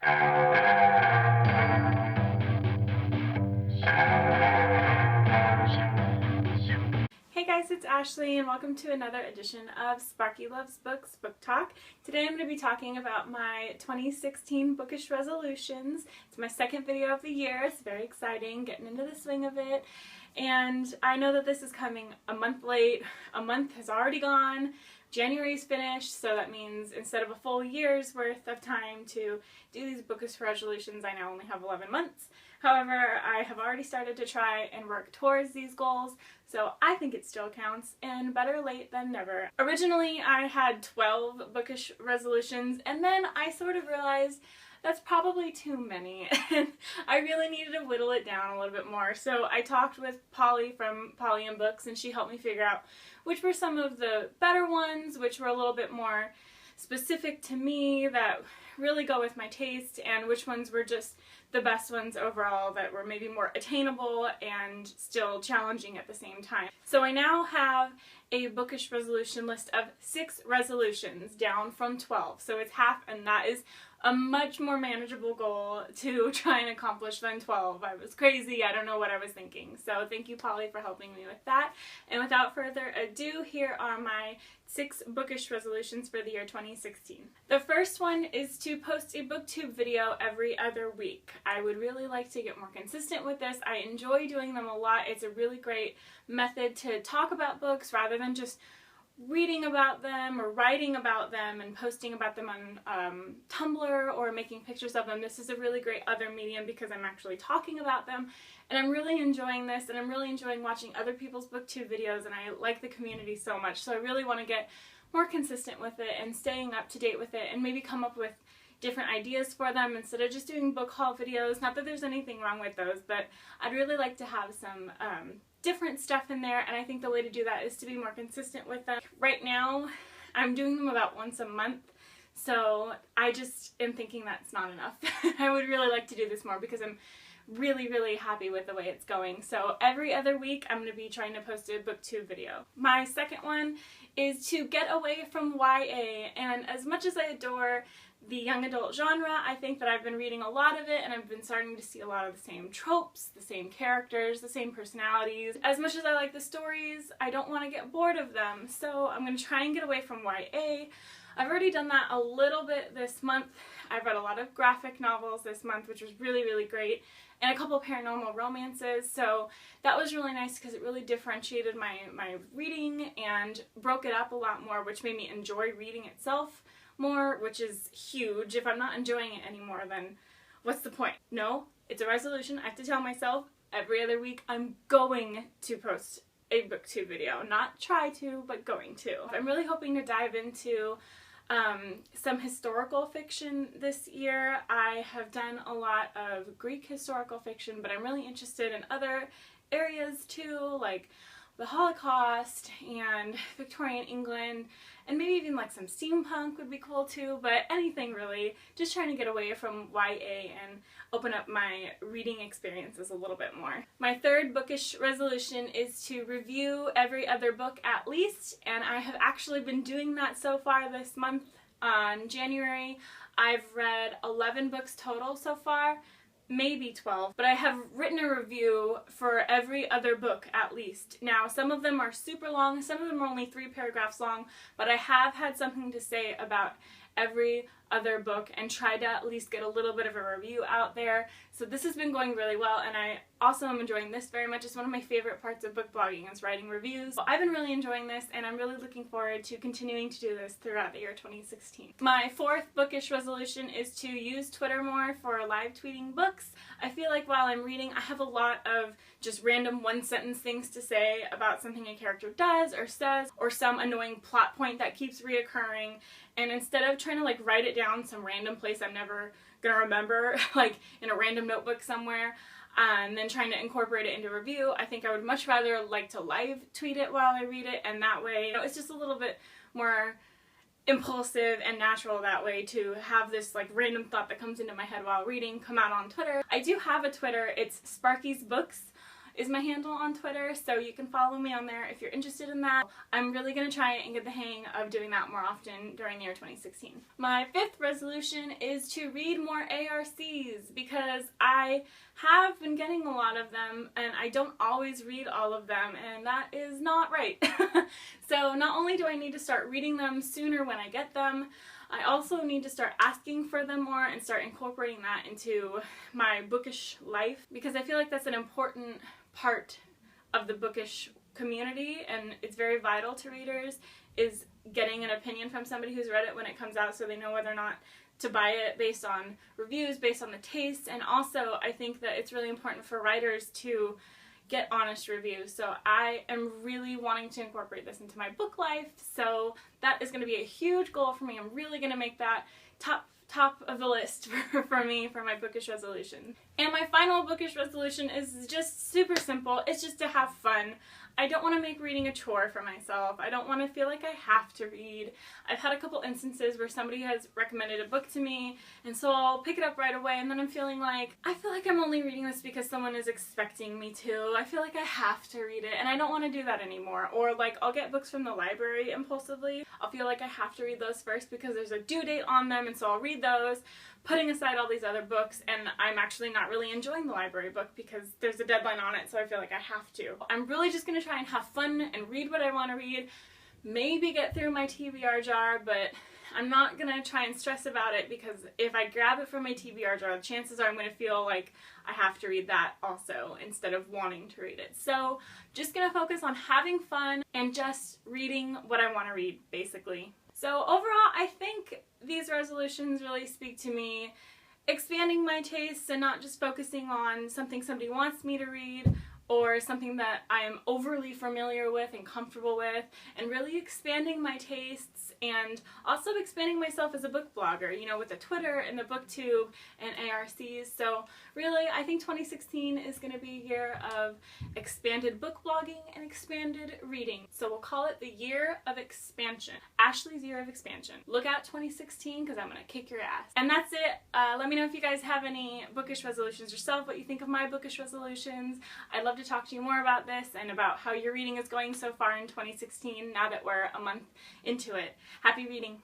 Hey guys, it's Ashley and welcome to another edition of Sparky Loves Books Book Talk. Today I'm going to be talking about my 2016 bookish resolutions. It's my second video of the year. It's very exciting, getting into the swing of it. And I know that this is coming a month late. A month has already gone. January's finished, so that means instead of a full year's worth of time to do these bookish resolutions, I now only have 11 months. However, I have already started to try and work towards these goals, so I think it still counts, and better late than never. Originally, I had 12 bookish resolutions, and then I sort of realized that's probably too many, and I really needed to whittle it down a little bit more. So I talked with Polly from Polly and Books, and she helped me figure out which were some of the better ones, which were a little bit more specific to me, that really go with my taste, and which ones were just the best ones overall that were maybe more attainable and still challenging at the same time. So I now have a bookish resolution list of 6 resolutions down from 12. So it's half, and that is a much more manageable goal to try and accomplish than 12. I was crazy. I don't know what I was thinking. So thank you, Polly, for helping me with that. And without further ado, here are my 6 bookish resolutions for the year 2016. The first one is to post a booktube video every other week. I would really like to get more consistent with this. I enjoy doing them a lot. It's a really great method to talk about books rather than just reading about them or writing about them and posting about them on Tumblr or making pictures of them. This is a really great other medium because I'm actually talking about them, and I'm really enjoying this, and I'm really enjoying watching other people's booktube videos, and I like the community so much, so I really want to get more consistent with it and staying up to date with it and maybe come up with different ideas for them instead of just doing book haul videos. Not that there's anything wrong with those, but I'd really like to have some different stuff in there, and I think the way to do that is to be more consistent with them. Right now, I'm doing them about once a month, so I just am thinking that's not enough. I would really like to do this more because I'm really happy with the way it's going. So every other week I'm going to be trying to post a booktube video. My second one is to get away from YA, and as much as I adore the young adult genre, I think that I've been reading a lot of it, and I've been starting to see a lot of the same tropes, the same characters, the same personalities. As much as I like the stories, I don't want to get bored of them, so I'm going to try and get away from YA. I've already done that a little bit this month. I've read a lot of graphic novels this month, which was really great, and a couple paranormal romances, so that was really nice because it really differentiated my reading and broke it up a lot more, which made me enjoy reading itself more, which is huge. If I'm not enjoying it anymore, then what's the point? No, it's a resolution. I have to tell myself every other week I'm going to post a booktube video. Not try to, but going to. I'm really hoping to dive into some historical fiction this year. I have done a lot of Greek historical fiction, but I'm really interested in other areas too, like the Holocaust and Victorian England, and maybe even like some steampunk would be cool too, but anything really. Just trying to get away from YA and open up my reading experiences a little bit more. My third bookish resolution is to review every other book at least, and I have actually been doing that so far this month. On January, I've read 11 books total so far. Maybe 12, but I have written a review for every other book at least. Now, some of them are super long, some of them are only 3 paragraphs long, but I have had something to say about every other book and tried to at least get a little bit of a review out there. So this has been going really well, and I also am enjoying this very much. It's one of my favorite parts of book blogging is writing reviews. So I've been really enjoying this, and I'm really looking forward to continuing to do this throughout the year 2016. My fourth bookish resolution is to use Twitter more for live tweeting books. I feel like while I'm reading, I have a lot of just random one-sentence things to say about something a character does or says, or some annoying plot point that keeps reoccurring, and instead of trying to like write it down some random place I'm never gonna remember, like in a random notebook somewhere, and then trying to incorporate it into a review, I think I would much rather like to live tweet it while I read it, and that way, you know, it's just a little bit more impulsive and natural that way to have this like random thought that comes into my head while reading come out on Twitter. I do have a Twitter. It's Sparky's Books. is my handle on Twitter, so you can follow me on there if you're interested in that. I'm really going to try and get the hang of doing that more often during the year 2016. My 5th resolution is to read more ARCs because I have been getting a lot of them and I don't always read all of them, and that is not right. So not only do I need to start reading them sooner when I get them, I also need to start asking for them more and start incorporating that into my bookish life, because I feel like that's an important part of the bookish community, and it's very vital to readers, is getting an opinion from somebody who's read it when it comes out so they know whether or not to buy it based on reviews, based on the taste. And also I think that it's really important for writers to get honest reviews. So I am really wanting to incorporate this into my book life, so that is going to be a huge goal for me. I'm really going to make that top of the list for me for my bookish resolution. And my final bookish resolution is just super simple. It's just to have fun. I don't want to make reading a chore for myself. I don't want to feel like I have to read. I've had a couple instances where somebody has recommended a book to me, and so I'll pick it up right away, and then I'm feeling like, I feel like I'm only reading this because someone is expecting me to. I feel like I have to read it, and I don't want to do that anymore. Or like, I'll get books from the library impulsively. I'll feel like I have to read those first because there's a due date on them, and so I'll read those, putting aside all these other books, and I'm actually not really enjoying the library book because there's a deadline on it, so I feel like I have to. I'm really just going to try and have fun and read what I want to read, maybe get through my TBR jar, but I'm not going to try and stress about it, because if I grab it from my TBR jar, the chances are I'm going to feel like I have to read that also instead of wanting to read it. So just going to focus on having fun and just reading what I want to read, basically. So overall, I think these resolutions really speak to me expanding my tastes and not just focusing on something somebody wants me to read or something that I am overly familiar with and comfortable with, and really expanding my tastes and also expanding myself as a book blogger, you know, with the Twitter and the BookTube and ARCs. So really, I think 2016 is going to be a year of expanded book blogging and expanded reading. So we'll call it the year of expansion. Ashley's year of expansion. Look out 2016, because I'm going to kick your ass. And that's it. Let me know if you guys have any bookish resolutions yourself, what you think of my bookish resolutions. I'd love to talk to you more about this and about how your reading is going so far in 2016 now that we're a month into it. Happy reading!